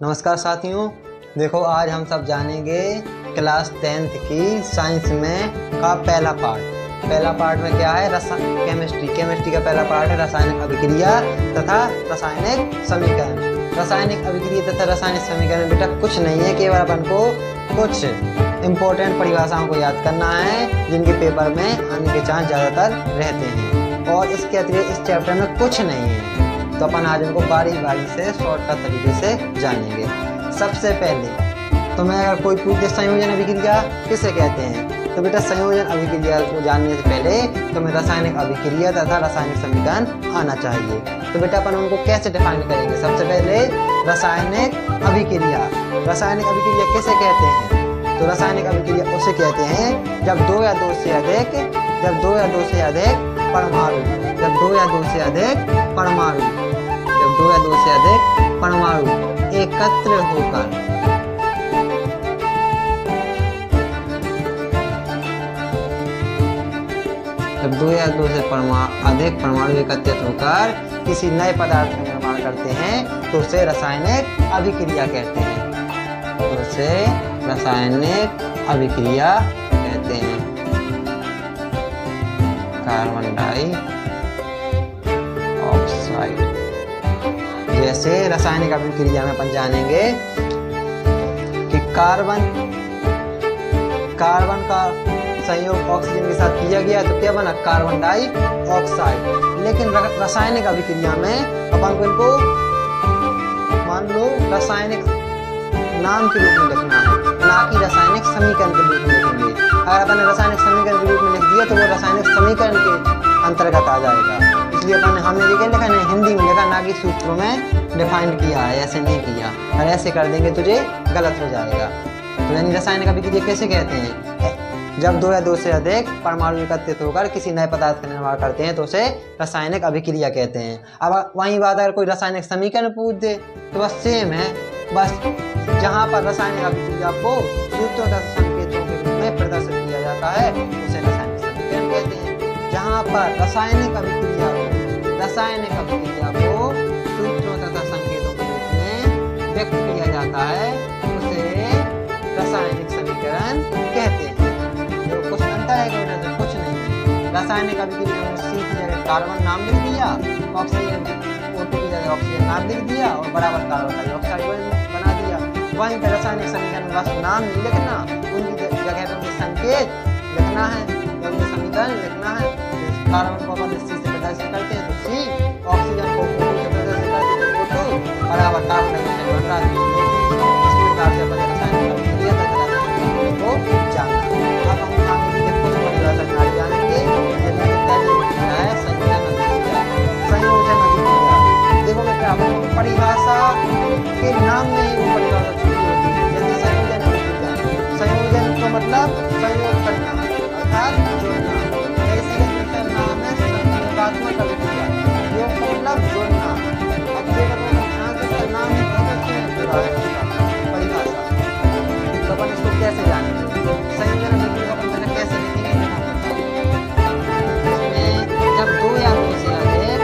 नमस्कार साथियों, देखो आज हम सब जानेंगे क्लास 10th की साइंस में का पहला पार्ट में क्या है, केमिस्ट्री का पहला पार्ट है रासायनिक अभिक्रिया तथा रासायनिक समीकरण। रासायनिक अभिक्रिया तथा रासायनिक समीकरण बेटा कुछ नहीं है, केवल अपन को कुछ इम्पोर्टेंट परिभाषाओं को याद करना है जिनके पेपर में आने के चांस ज़्यादातर रहते हैं, और इसके अतिरिक्त इस चैप्टर में कुछ नहीं है। तो अपन आज इनको बारी बारी से शॉर्टकट तरीके से जानेंगे। सबसे पहले तो मैं अगर कोई पूछे संयोजन अभिक्रिया किसे कहते हैं, तो बेटा संयोजन अभिक्रिया को जानने से पहले तो मैं रासायनिक अभिक्रिया तथा रासायनिक समीकरण आना चाहिए। तो बेटा अपन उनको कैसे डिफाइन करेंगे। सबसे पहले रासायनिक अभिक्रिया किसे कहते हैं, तो रासायनिक अभिक्रिया उसे कहते हैं जब दो या दो से अधिक परमाणु एकत्र होकर अधिक परमाणु एकत्रित होकर किसी नए पदार्थ का निर्माण करते हैं तो उसे रासायनिक अभिक्रिया कहते हैं। कार्बन डाइऑक्साइड, जैसे रासायनिक अभिक्रिया में अपन जानेंगे कि कार्बन का संयोग ऑक्सीजन के साथ किया गया तो क्या बना, कार्बन डाइऑक्साइड। लेकिन रासायनिक अभिक्रिया में अपन को इनको मान लो रासायनिक नाम के रूप में लिखना है, ना कि रासायनिक समीकरण के रूप में लिखेंगे। अगर अपन ने रासायनिक समीकरण के रूप में लिख दिया तो वो रासायनिक समीकरण के अंतर्गत आ जाएगा। इसलिए हमने लिखा है हिंदी में लिखा, ना कि सूत्रों में डिफाइन किया है, ऐसे नहीं किया। और ऐसे कर देंगे तुझे गलत हो जाएगा। तो यानी रासायनिक अभिक्रिया कैसे कहते हैं, जब दो या दो से अधिक परमाणु एकत्रित होकर किसी नए पदार्थ का निर्माण करते हैं तो उसे रासायनिक अभिक्रिया कहते हैं। अब वही बात अगर कोई रासायनिक समीकरण पूछ दे तो बस सेम है, बस जहाँ पर रासायनिक अभिक्रिया को सूत्रों तथा संकेतों के रूप में प्रदर्शित किया जाता है उसे रासायनिक समीकरण कहते हैं। जहाँ पर रासायनिक अभिक्रिया को सूत्रों तथा संकेतों के रूप में व्यक्त किया जाता है उसे रासायनिक समीकरण कहते हैं। जो कुछ अंतर है कि कुछ नहीं है। रासायनिक अभिक्रिया में C की जगह कार्बन नाम लिख दिया, ऑक्सीजन O2 की जगह ऑक्सीजन नाम लिख दिया और बराबर कार्बन डाइऑक्साइड बना दिया। वहीं पर रासायनिक समीकरण में बस नाम नहीं लिखना, उनकी जगह पर उनके संकेत लिखना है, उनके समीकरण लिखना है। कार्बन को अपन C से प्रदर्शित करते हैं तो C, ऑक्सीजन को O2 से प्रदर्शित करते हैं तो O2 बराबर कार्बन डाइऑक्साइड बन रहा है। इस प्रकार से अपन रासायनिक अभिक्रिया तथा रासायनिक को जानना। अब हम आगे की कुछ परिभाषा जानेंगे। संयोजन अभिक्रिया। देखो बेटा परिभाषा के नाम में ही वो परिभाषा छुपी होती है। जैसे संयोजन अभिक्रिया, संयोजन का मतलब संयोग करना अर्थात जोड़ना। ऐसी इसका नाम है संयोगात्मक अभिक्रिया, योग का मतलब जोड़ना। अब देखो ध्यान से इसका नाम परिभाषा, तो अपन इसको कैसे जानेंगे। संयोजन अभिक्रिया अपन पहले कैसे लिखेंगे, जब दो या दो से अधिक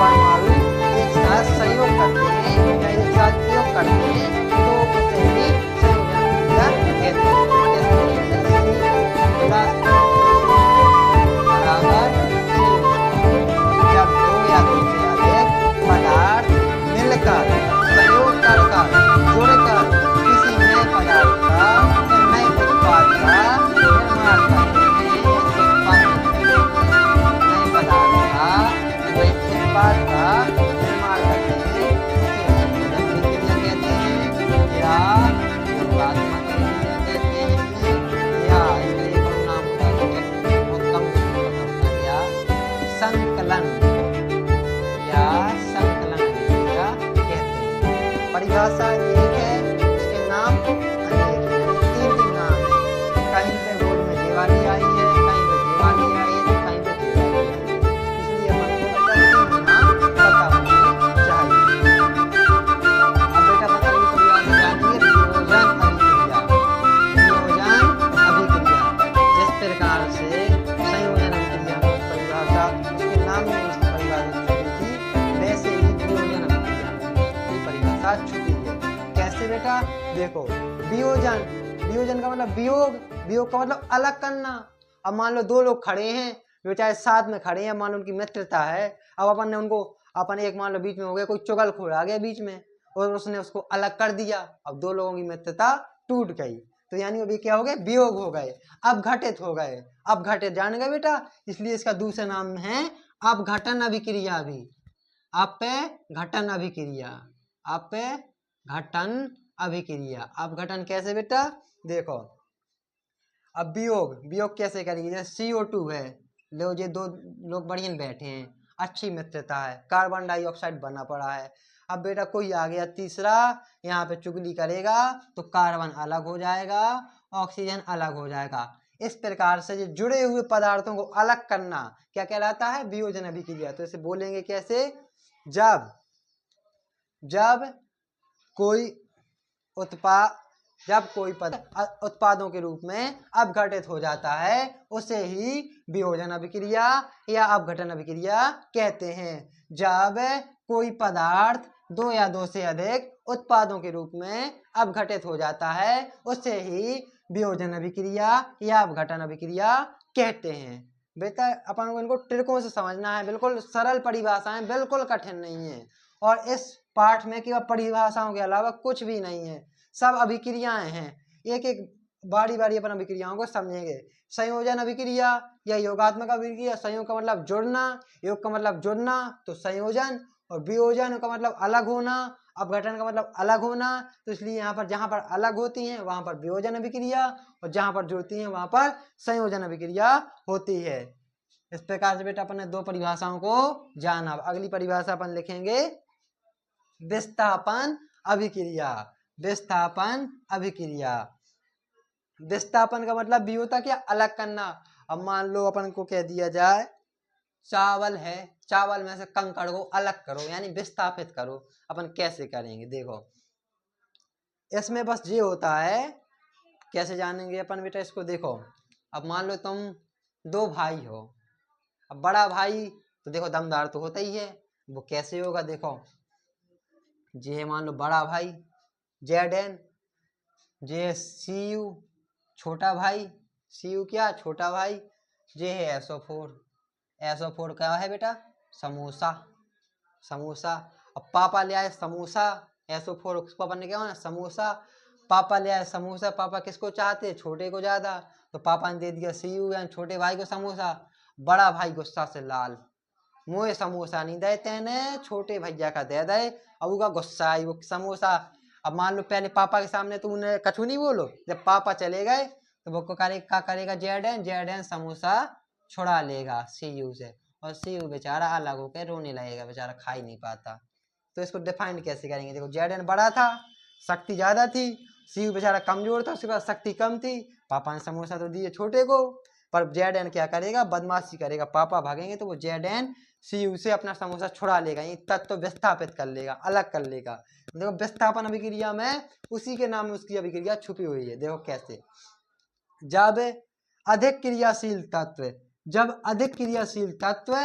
परमाणु एक साथ संयोग करते हैं या एक साथ प्रयोग करते हैं तो उसे भी संयोजन अभिक्रिया कहते हैं। जब दो या दो से अधिक पदार्थ मिलकर संयोग कर जुड़कर किसी नए पदार्थ का या नए उत्पाद का निर्माण करते हैं, उत्पाद का निर्माण करते हैं अभिक्रिया कहते हैं, या योगात्मक अभिक्रिया कहते हैं, या इसका एक और नाम होता है बहुत कम होता है, या संकलन अभिक्रिया कहते हैं। परिभाषा एक है, उसके नाम अनेक है, तीन नाम है। कहीं पे बोर्ड में ये वाली आई है, कहीं पे ये वाली आई है, कहीं पे ये वाली आई है। इसलिए अपन को पता होनी चाहिए। अब बेटा अपन अगली परिभाषा जानेंगे संयोजन अभिक्रिया। जिस प्रकार से संयोजन अभिक्रिया में परिभाषा उसके नाम में उसकी परिभाषा छुपी थी, वैसे ही संयोजन अभिक्रिया में परिभाषा साथ छुपी है। कैसे बेटा? देखो, वियोजन, वियोजन का मतलब वियोग, वियोग का मतलब अलग करना। अब मान लो दो लोग खड़े हैं, बेचारे साथ में खड़े हैं, मान लो उनकी मित्रता है। अब अपन ने उनको, अपन एक मान लो बीच में हो गया, कोई चुगलखोर आ गया बीच में और उसने उसको अलग कर दिया। अब दो लोगों की मित्रता टूट गई, तो यानी वो भी क्या हो गए? वियोग हो गए, अपघटित हो गए। अपघटित जान गए बेटा, इसलिए इसका दूसरा नाम है अपघटन अभिक्रिया भी। अपघटन अभिक्रिया, अपघटन अभिक्रिया। अपघटन कैसे बेटा? देखो, अब वियोग, वियोग कैसे करेंगे? जैसे CO2 है, लो ये दो लोग बढ़िया बैठे हैं, अच्छी मित्रता है, कार्बन डाइऑक्साइड बना पड़ा है। अब बेटा कोई आ गया तीसरा, यहाँ पे चुगली करेगा तो कार्बन अलग हो जाएगा, ऑक्सीजन अलग हो जाएगा। इस प्रकार से जो जुड़े हुए पदार्थों को अलग करना क्या कहलाता है? वियोजन अभिक्रिया। तो इसे बोलेंगे कैसे? जब कोई उत्पाद, जब कोई उत्पादों के रूप में अपघटित हो जाता है उसे ही वियोजन अभिक्रिया या अपघटन अभिक्रिया कहते हैं। जब कोई पदार्थ दो या दो से अधिक उत्पादों के रूप में अपघटित हो जाता है उसे ही वियोजन अभिक्रिया या अपघटन अभिक्रिया कहते हैं। बेटा अपन को इनको ट्रिकों से समझना है, बिल्कुल सरल परिभाषाएं, बिल्कुल कठिन नहीं है। और इस पाठ में केवल परिभाषाओं के अलावा कुछ भी नहीं है, सब अभिक्रियाएं हैं। एक एक बारी बारी अपन अभिक्रियाओं को समझेंगे। संयोजन अभिक्रिया या योगात्मक अभिक्रिया, संयोग का मतलब जुड़ना, योग का मतलब जुड़ना तो संयोजन, और वियोजन का मतलब अलग होना, अपघटन का मतलब अलग होना। तो इसलिए यहाँ पर जहां पर अलग होती हैं वहां पर वियोजन अभिक्रिया, और जहां पर जुड़ती हैं वहां पर संयोजन अभिक्रिया होती है। इस प्रकार से बेटा अपन ने दो परिभाषाओं को जाना। अगली परिभाषा अपन लिखेंगे विस्थापन अभिक्रिया। विस्थापन अभिक्रिया, विस्थापन का मतलब भी होता क्या? अलग करना। अब मान लो अपन को कह दिया जाए चावल है, चावल में से कंकड़ को अलग करो यानी विस्थापित करो। अपन कैसे करेंगे? देखो, इसमें बस ये होता है, कैसे जानेंगे अपन बेटा इसको? देखो, अब मान लो तुम दो भाई हो। अब बड़ा भाई तो देखो दमदार तो होता ही है, वो कैसे होगा? देखो, जे मान लो बड़ा भाई Zn, जे Cu छोटा भाई, Cu क्या? छोटा भाई। जे है SO4, SO4 क्या है बेटा? समोसा, समोसा। अब पापा ले आए समोसा, SO4 उसको अपन ने क्या होना? समोसा। पापा ले आए समोसा, पापा किसको चाहते? छोटे को ज्यादा, तो पापा ने दे दिया Cu यानी छोटे भाई को समोसा। बड़ा भाई गुस्सा से लाल, मुझे समोसा नहीं दे तेने, छोटे भैया का दे दे। अब उसका गुस्सा आई, वो समोसा। अब मान लो पहले पापा के सामने तो उन्हें कछु नहीं बोलो, जब पापा चले गए तो वो क्या करेगा? Zn समोसा छुड़ा लेगा Cu से, और Cu बेचारा अलग होकर रोने लगेगा, बेचारा खा ही नहीं पाता। तो इसको डिफाइन कैसे करेंगे? देखो, Zn बड़ा था, शक्ति ज्यादा थी, Cu बेचारा कमजोर था, उसके पास शक्ति कम थी। पापा ने समोसा तो दिए छोटे को, पर Zn क्या करेगा? बदमाशी करेगा। पापा भागेंगे तो वो Zn Cu से अपना समोसा छुड़ा लेगा, ये तत्व विस्थापित कर लेगा, अलग कर लेगा। देखो, विस्थापन अभिक्रिया में उसी के नाम में उसकी अभिक्रिया छुपी हुई है। देखो कैसे? जब अधिक क्रियाशील तत्व, जब अधिक क्रियाशील तत्व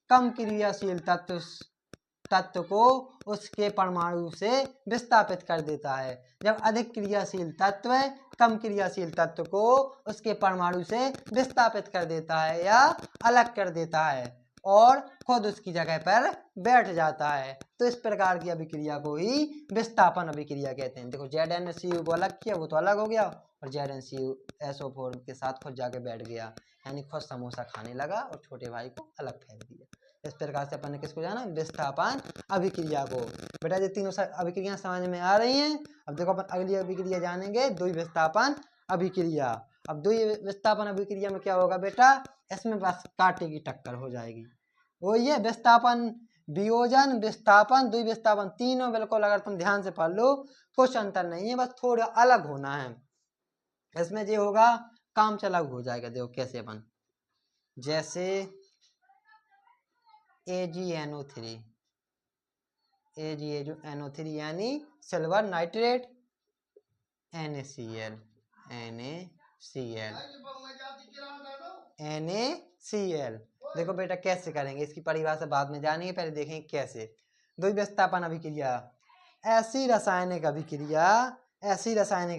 कम क्रियाशील तत्व को उसके परमाणु से विस्थापित कर देता है। जब अधिक क्रियाशील तत्व कम क्रियाशील तत्व को उसके परमाणु से विस्थापित कर देता है या अलग कर देता है और खुद उसकी जगह पर बैठ जाता है, तो इस प्रकार की अभिक्रिया को ही विस्थापन अभिक्रिया कहते हैं। देखो, Zn ने Cu को अलग किया, वो तो अलग हो गया, और Zn SO4 के साथ खुद जाके बैठ गया, यानी खुद समोसा खाने लगा और छोटे भाई को अलग फेंक दिया। इस प्रकार से अपन ने किसको जाना? विस्थापन अभिक्रिया को। बेटा ये तीनों अभिक्रिया समझ में आ रही हैं। अब देखो अपन अगली अभिक्रिया जानेंगे, द्विविस्थापन अभिक्रिया। अब द्विविस्थापन अभिक्रिया में क्या होगा बेटा? इसमें बस कांटे की टक्कर हो जाएगी। वो ये विस्थापन, वियोजन, विस्थापन, द्विविस्थापन तीनों बिल्कुल अगर तुम ध्यान से पढ़ लो, कुछ अंतर नहीं है, बस थोड़ा अलग होना है। इसमें जो होगा काम अलग हो जाएगा। देखो कैसे अपन, जैसे AgNO3, AgNO3 यानी सिल्वर नाइट्रेट, NaCl, NaCl। देखो बेटा कैसे करेंगे, इसकी परिभाषा बाद में जानेंगे, पहले देखेंगे कैसे। द्विविस्थापन अभिक्रिया, ऐसी रासायनिक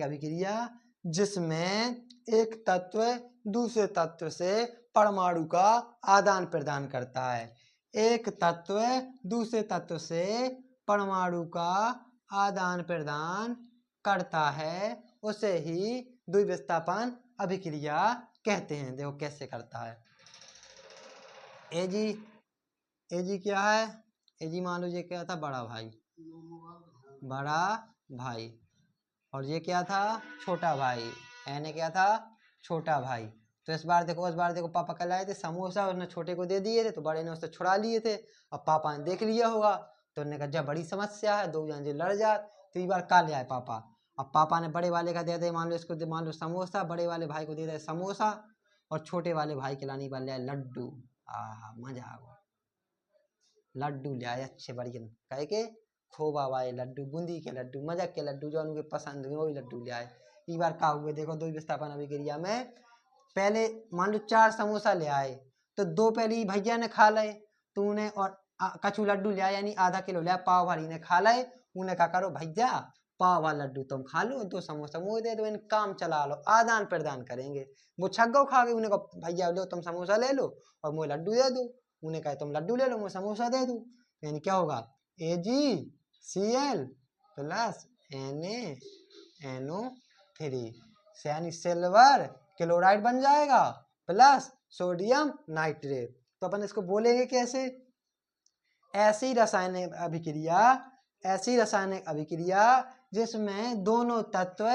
अभिक्रिया जिसमें एक तत्व दूसरे तत्व से परमाणु का आदान प्रदान करता है। एक तत्व दूसरे तत्व से परमाणु का आदान प्रदान करता है, उसे ही द्विविस्थापन अभिक्रिया कहते हैं। देखो कैसे करता है। एजी क्या है? एजी मान लो ये क्या था? बड़ा भाई, और ये क्या था? छोटा भाई। एन क्या था? छोटा भाई। तो इस बार देखो पापा कल आए थे, समोसा उसने छोटे को दे दिए थे, तो बड़े ने उससे छुड़ा लिए थे। अब पापा ने देख लिया होगा, तो उन्होंने कहा जब बड़ी समस्या है, दो जन लड़ जात, तो इस बार का ले आए पापा। अब पापा ने बड़े वाले का दे दे, मान लो समोसा, बड़े वाले भाई को दे दे समोसा, और छोटे वाले भाई के लाने वाले लड्डू। मजा आ गया। लड्डू ले आए अच्छे बढ़िया, कहे के खोवा वाले लड्डू, बूंदी के लड्डू, मजा के लड्डू, जो उनके पसंद हुए वही लड्डू ले आए। इस बार का हुए देखो, द्विविस्थापन अभिक्रिया में पहले मान लो 4 समोसा ले आए, तो 2 पहले भैया ने खा ले, तो उन्हें और कछु लड्डू ले आए, यानी आधा किलो ले आए, पाव भरी ने खा ले। उन्हें क्या करो, भैया पाव वाला लड्डू तुम खा लो, 2 समोसा मुझे दे दो, इन काम चला लो, आदान प्रदान करेंगे। वो छग्गो खा गए, उन्हें कहा भैया लो तुम समोसा ले लो और मुझे लड्डू दे दो। उन्हें कहा तुम लड्डू ले लो, मैं समोसा दे दूं। यानी क्या होगा? AgCl प्लस Na NO3, यानी सिल्वर क्लोराइड बन जाएगा प्लस सोडियम नाइट्रेट। तो अपन इसको बोलेंगे कैसे? ऐसी रासायनिक अभिक्रिया जिसमें दोनों तत्व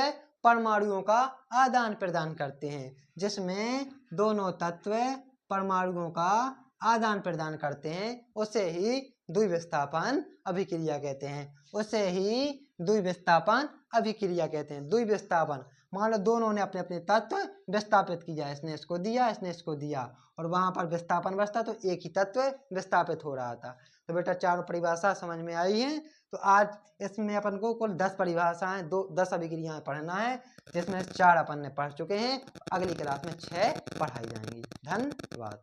परमाणुओं का आदान प्रदान करते हैं, जिसमें दोनों तत्व परमाणुओं का आदान प्रदान करते हैं, उसे ही द्विविस्थापन अभिक्रिया कहते हैं। द्विविस्थापन मान लो दोनों ने अपने अपने तत्व विस्थापित किया, इसने इसको दिया, इसने इसको दिया, और वहां पर विस्थापन बचता, तो एक ही तत्व विस्थापित हो रहा था। तो बेटा 4 परिभाषा समझ में आई हैं। तो आज इसमें अपन को कुल 10 परिभाषाएं, 10 अभिक्रियाएं पढ़ना है, जिसमें 4 अपन ने पढ़ चुके हैं। अगली क्लास में 6 पढ़ाई जाएंगी। धन्यवाद।